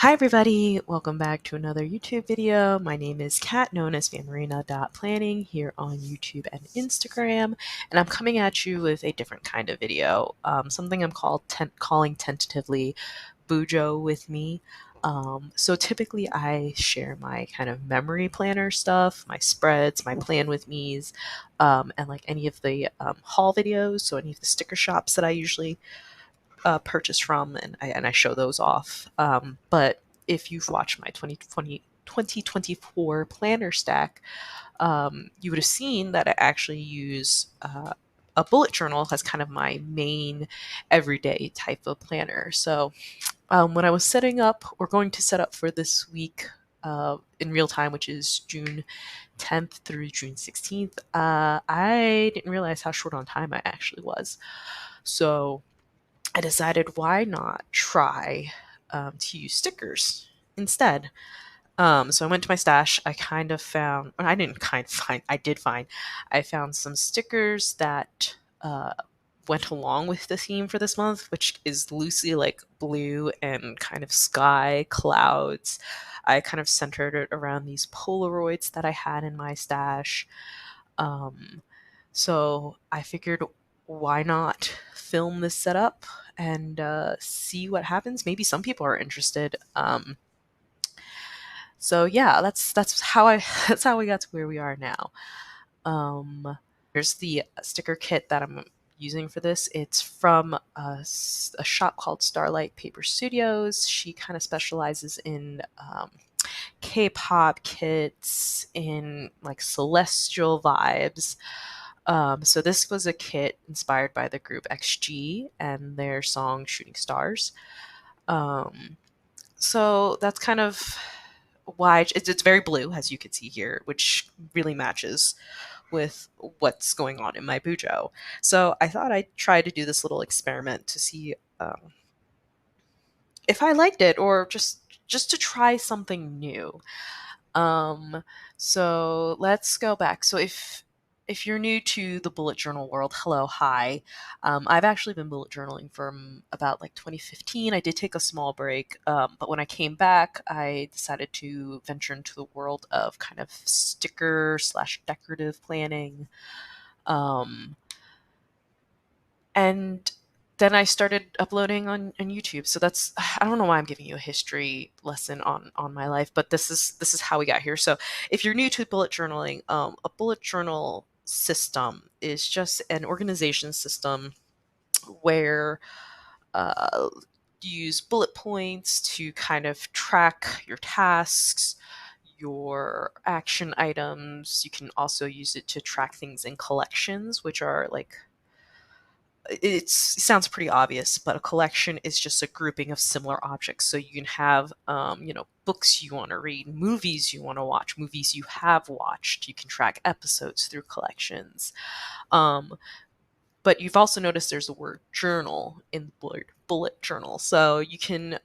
Hi everybody, welcome back to another YouTube video. My name is Kat, known as phamerina.planning here on YouTube and Instagram, and I'm coming at you with a different kind of video, something I'm calling tentatively Bujo with me. So typically I share my kind of memory planner stuff, my spreads, my plan with me's, and like any of the haul videos, so any of the sticker shops that I usually purchase from, and I show those off. But if you've watched my 2024 planner stack, you would have seen that I actually use a bullet journal as kind of my main everyday type of planner. So when I was setting up, or going to set up for this week in real time, which is June 10th through June 16th, I didn't realize how short on time I actually was. So I decided, why not try to use stickers instead. So I went to my stash. I kind of found, I didn't kind of find, I did find, I found some stickers that went along with the theme for this month, which is loosely like blue and kind of sky, clouds. I kind of centered it around these Polaroids that I had in my stash. Um, so I figured, why not film this setup and see what happens? Maybe some people are interested. So yeah, that's how I that's how we got to where we are now. Here's the sticker kit that I'm using for this. It's from a shop called Starlight Paper Studios. She kind of specializes in K-pop kits, in like celestial vibes. So this was a kit inspired by the group XG and their song Shooting Stars. Um, so that's kind of why it's very blue, as you can see here, which really matches with what's going on in my Bujo. So I thought I'd try to do this little experiment to see if I liked it, or just to try something new. Um, so let's go back. So if you're new to the bullet journal world, hello, hi. I've actually been bullet journaling from about like 2015. I did take a small break, but when I came back, I decided to venture into the world of kind of sticker slash decorative planning. Um, and then I started uploading on YouTube. So that's, I don't know why I'm giving you a history lesson on my life, but this is how we got here. So if you're new to bullet journaling, a bullet journal system is just an organization system where uh, you use bullet points to kind of track your tasks, your action items. You can also use it to track things in collections, which are like, it sounds pretty obvious, but a collection is just a grouping of similar objects. So you can have, books you want to read, movies you want to watch, movies you have watched. You can track episodes through collections. Um, but you've also noticed there's the word journal in the bullet journal. So you can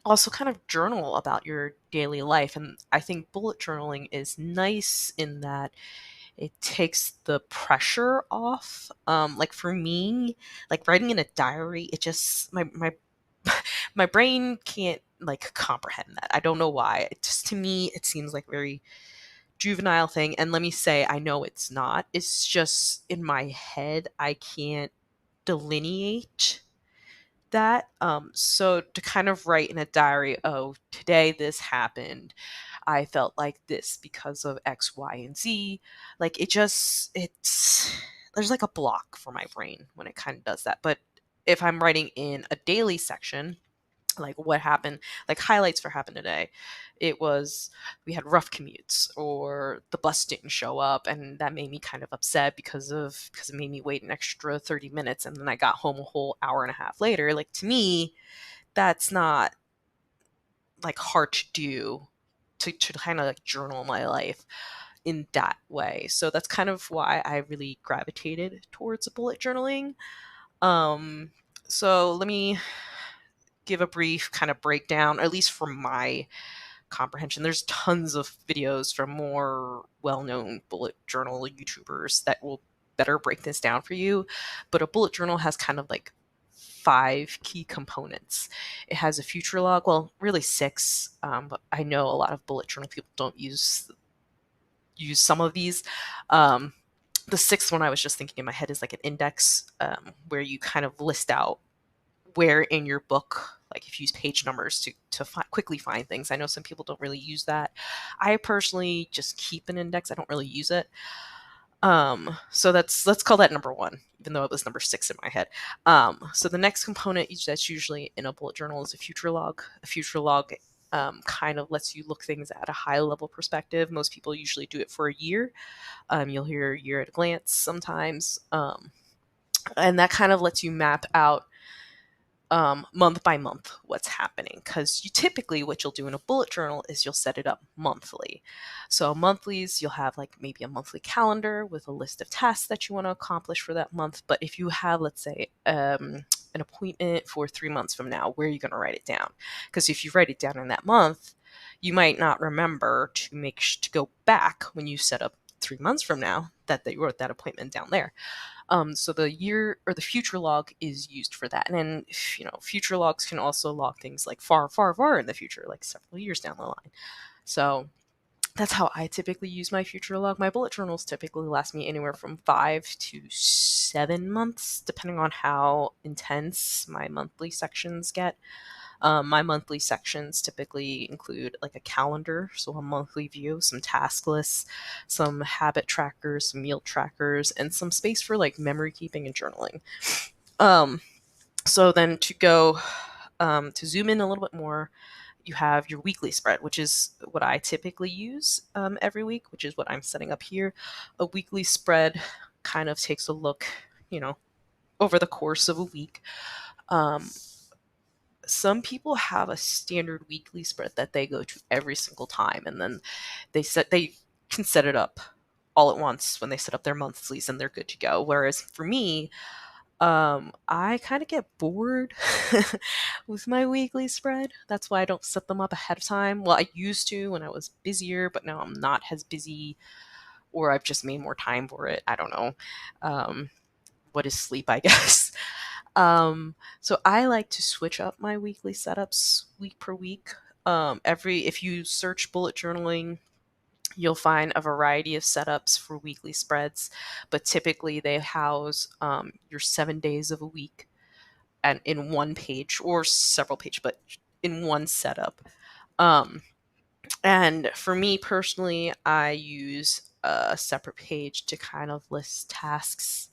also kind of journal about your daily life. And I think bullet journaling is nice in that it takes the pressure off. Like for me, like writing in a diary, it just my my brain can't like comprehend that. I don't know why. It just, to me, it seems like very juvenile thing. And let me say, I know it's not. It's just in my head, I can't delineate that. So to kind of write in a diary, oh, today this happened, I felt like this because of X, Y, and Z. Like it's there's like a block for my brain when it kind of does that. But if I'm writing in a daily section, like what happened, like highlights for happened today, it was, we had rough commutes, or the bus didn't show up, and that made me kind of upset because it made me wait an extra 30 minutes, and then I got home a whole hour and a half later. Like, to me, that's not like hard to do, to kind of like journal my life in that way. So that's kind of why I really gravitated towards bullet journaling. Um, so let me give a brief kind of breakdown, at least from my comprehension. There's tons of videos from more well-known bullet journal YouTubers that will better break this down for you. But a bullet journal has kind of like 5 key components. It has a future log, well, really 6, but I know a lot of bullet journal people don't use some of these. Um, the 6th one I was just thinking in my head is like an index, where you kind of list out where in your book, like if you use page numbers to quickly find things. I know some people don't really use that. I personally just keep an index. I don't really use it. So let's call that number 1, even though it was number 6 in my head. So the next component that's usually in a bullet journal is a future log. A future log kind of lets you look things at a high level perspective. Most people usually do it for a year. You'll hear a year at a glance sometimes. And that kind of lets you map out month by month what's happening, because you typically what you'll do in a bullet journal is you'll set it up monthly. So monthlies, you'll have like maybe a monthly calendar with a list of tasks that you want to accomplish for that month. But if you have, let's say, an appointment for 3 months from now, where are you going to write it down? Because if you write it down in that month, you might not remember to go back when you set up 3 months from now that they wrote that appointment down there. So the year or the future log is used for that. And then, future logs can also log things like far, far, far in the future, like several years down the line. So that's how I typically use my future log. My bullet journals typically last me anywhere from 5 to 7 months, depending on how intense my monthly sections get. My monthly sections typically include like a calendar, so a monthly view, some task lists, some habit trackers, some meal trackers, and some space for like memory keeping and journaling. Um, so then to zoom in a little bit more, you have your weekly spread, which is what I typically use every week, which is what I'm setting up here. A weekly spread kind of takes a look, over the course of a week. Um, some people have a standard weekly spread that they go to every single time, and then they can set it up all at once when they set up their monthlies and they're good to go. Whereas for me, I kind of get bored with my weekly spread. That's why I don't set them up ahead of time. Well, I used to when I was busier, but now I'm not as busy, or I've just made more time for it. I don't know. Um, what is sleep, I guess. So I like to switch up my weekly setups week per week. If you search bullet journaling, you'll find a variety of setups for weekly spreads, but typically they house your 7 days of a week and in one page or several pages, but in one setup. Um, and for me personally, I use a separate page to kind of list tasks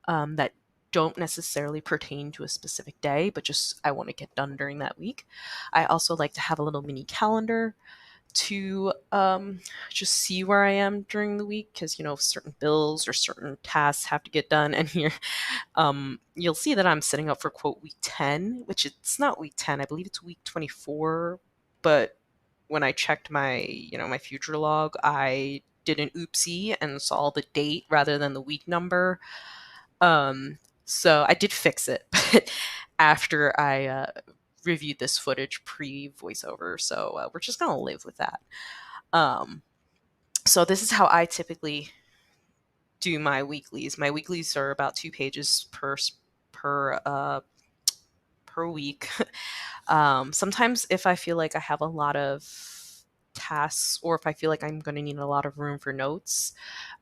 that don't necessarily pertain to a specific day, but just I want to get done during that week. I also like to have a little mini calendar to just see where I am during the week, because certain bills or certain tasks have to get done. And here, you'll see that I'm setting up for quote week 10, which it's not week 10. I believe it's week 24. But when I checked my future log, I did an oopsie and saw the date rather than the week number. So I did fix it, but after I reviewed this footage pre voiceover, so we're just gonna live with that. Um, so this is how I typically do my weeklies. My weeklies are about 2 pages per uh, per week. Sometimes if I feel like I have a lot of tasks, or if I feel like I'm going to need a lot of room for notes,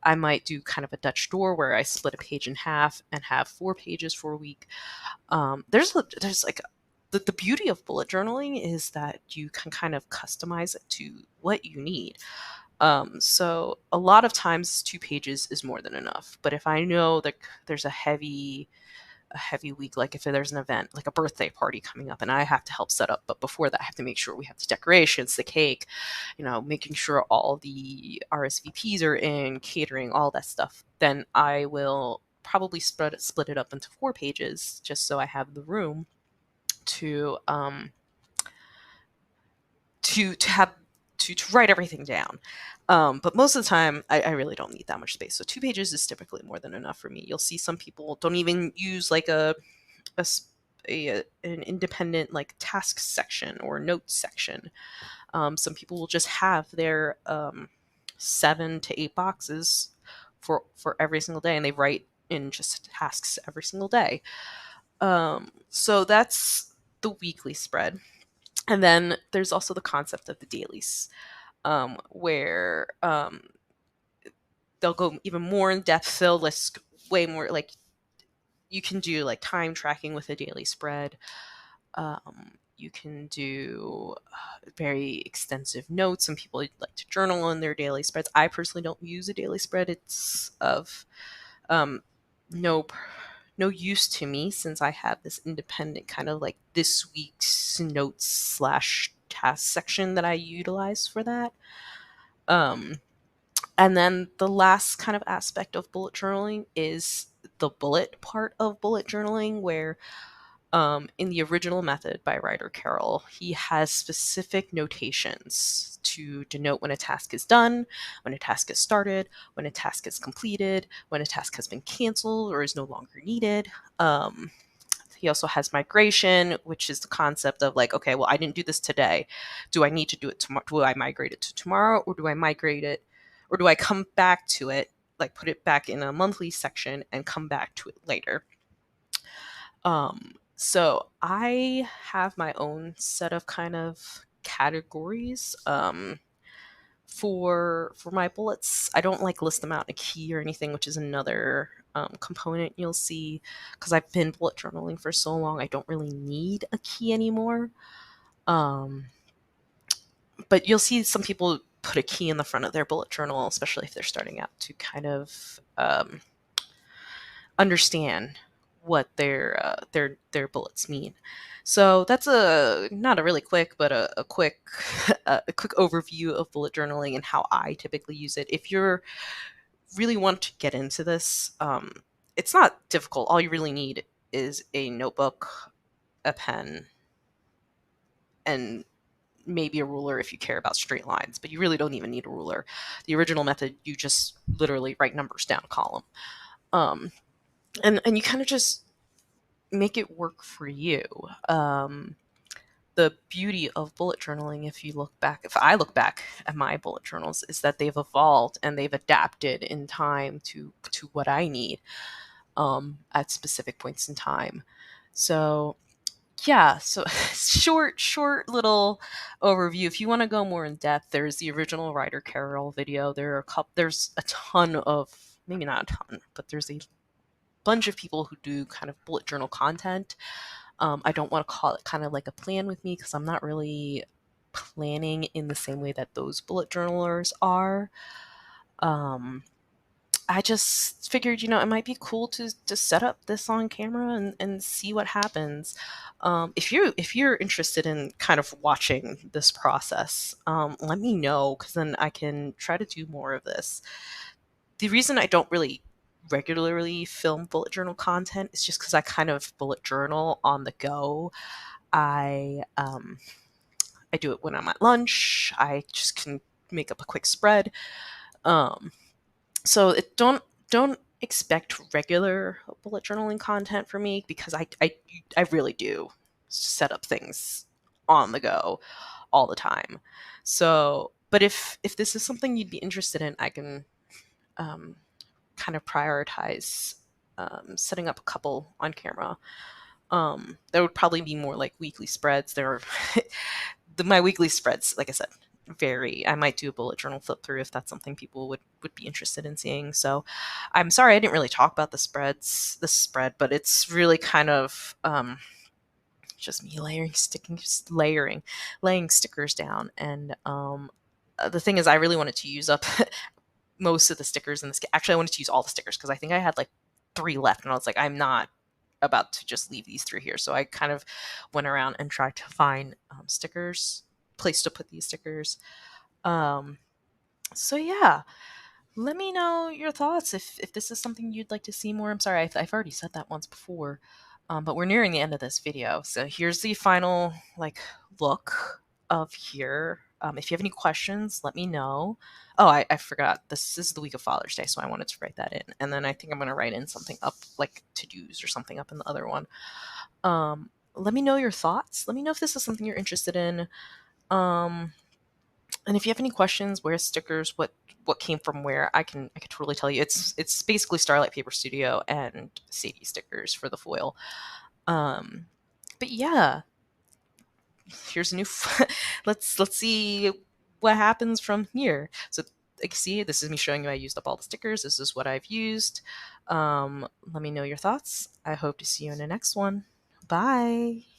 I might do kind of a Dutch door where I split a page in half and have 4 pages for a week. There's like the beauty of bullet journaling is that you can kind of customize it to what you need. So a lot of times 2 pages is more than enough. But if I know that there's a heavy week, like if there's an event like a birthday party coming up and I have to help set up, but before that I have to make sure we have the decorations, the cake, making sure all the RSVPs are in, catering, all that stuff, then I will probably split it up into 4 pages, just so I have the room to have to write everything down. But most of the time, I really don't need that much space. So 2 pages is typically more than enough for me. You'll see some people don't even use like an independent like task section or notes section. Some people will just have their 7 to 8 boxes for every single day, and they write in just tasks every single day. So that's the weekly spread. And then there's also the concept of the dailies, where they'll go even more in depth. They'll list way more, like you can do like time tracking with a daily spread. You can do very extensive notes. Some people like to journal on their daily spreads. I personally don't use a daily spread. It's of um, no no use to me, since I have this independent kind of like this week's notes slash task section that I utilize for that. Um, and then the last kind of aspect of bullet journaling is the bullet part of bullet journaling, where in the original method by Ryder Carroll, he has specific notations to denote when a task is done, when a task is started, when a task is completed, when a task has been canceled or is no longer needed. He also has migration, which is the concept of like, okay, well, I didn't do this today. Do I need to do it tomorrow? Do I migrate it to tomorrow, or do I migrate it, or do I come back to it, like put it back in a monthly section and come back to it later? So I have my own set of kind of categories for my bullets. I don't like list them out in a key or anything, which is another component you'll see, because I've been bullet journaling for so long. I don't really need a key anymore. Um, but you'll see some people put a key in the front of their bullet journal, especially if they're starting out, to kind of understand what their bullets mean. So that's a not a really quick, but a quick a quick overview of bullet journaling and how I typically use it. If you're really want to get into this, it's not difficult. All you really need is a notebook, a pen, and maybe a ruler if you care about straight lines. But you really don't even need a ruler. The original method, you just literally write numbers down a column, um, and you kind of just make it work for you. The beauty of bullet journaling, if I look back at my bullet journals, is that they've evolved and they've adapted in time to what I need at specific points in time. So yeah, so short little overview. If you want to go more in depth, there's the original Ryder Carroll video. There's a ton of, maybe not a ton, but there's a bunch of people who do kind of bullet journal content. I don't want to call it kind of like a plan with me, because I'm not really planning in the same way that those bullet journalers are. Um, I just figured, it might be cool to set up this on camera and see what happens. If you're interested in kind of watching this process, let me know, because then I can try to do more of this. The reason I don't really regularly film bullet journal content is just because I kind of bullet journal on the go. I do it when I'm at lunch. I just can make up a quick spread. Um, so don't expect regular bullet journaling content for me, because I really do set up things on the go all the time. So, but if this is something you'd be interested in, I can um, kind of prioritize setting up a couple on camera. There would probably be more like weekly spreads. My weekly spreads, like I said, vary. I might do a bullet journal flip through if that's something people would be interested in seeing. So I'm sorry I didn't really talk about the spread, but it's really kind of just me laying stickers down. And the thing is, I really wanted to use up most of the stickers in this. Actually, I wanted to use all the stickers, because I think I had like 3 left, and I was like, I'm not about to just leave these 3 here. So I kind of went around and tried to find place to put these stickers. Um, so yeah, let me know your thoughts if this is something you'd like to see more. I'm sorry, I've already said that once before, but we're nearing the end of this video. So here's the final like look of here. If you have any questions, let me know. Oh, I forgot. This is the week of Father's Day, so I wanted to write that in. And then I think I'm going to write in something up, like to-dos or something up in the other one. Let me know your thoughts. Let me know if this is something you're interested in. Um, and if you have any questions, where stickers, what came from where, I can totally tell you. It's basically Starlight Paper Studio and Sadie stickers for the foil. Um, but yeah, here's a new. Let's see what happens from here. So like, see, this is me showing you I used up all the stickers. This is what I've used. Let me know your thoughts. I hope to see you in the next one. Bye.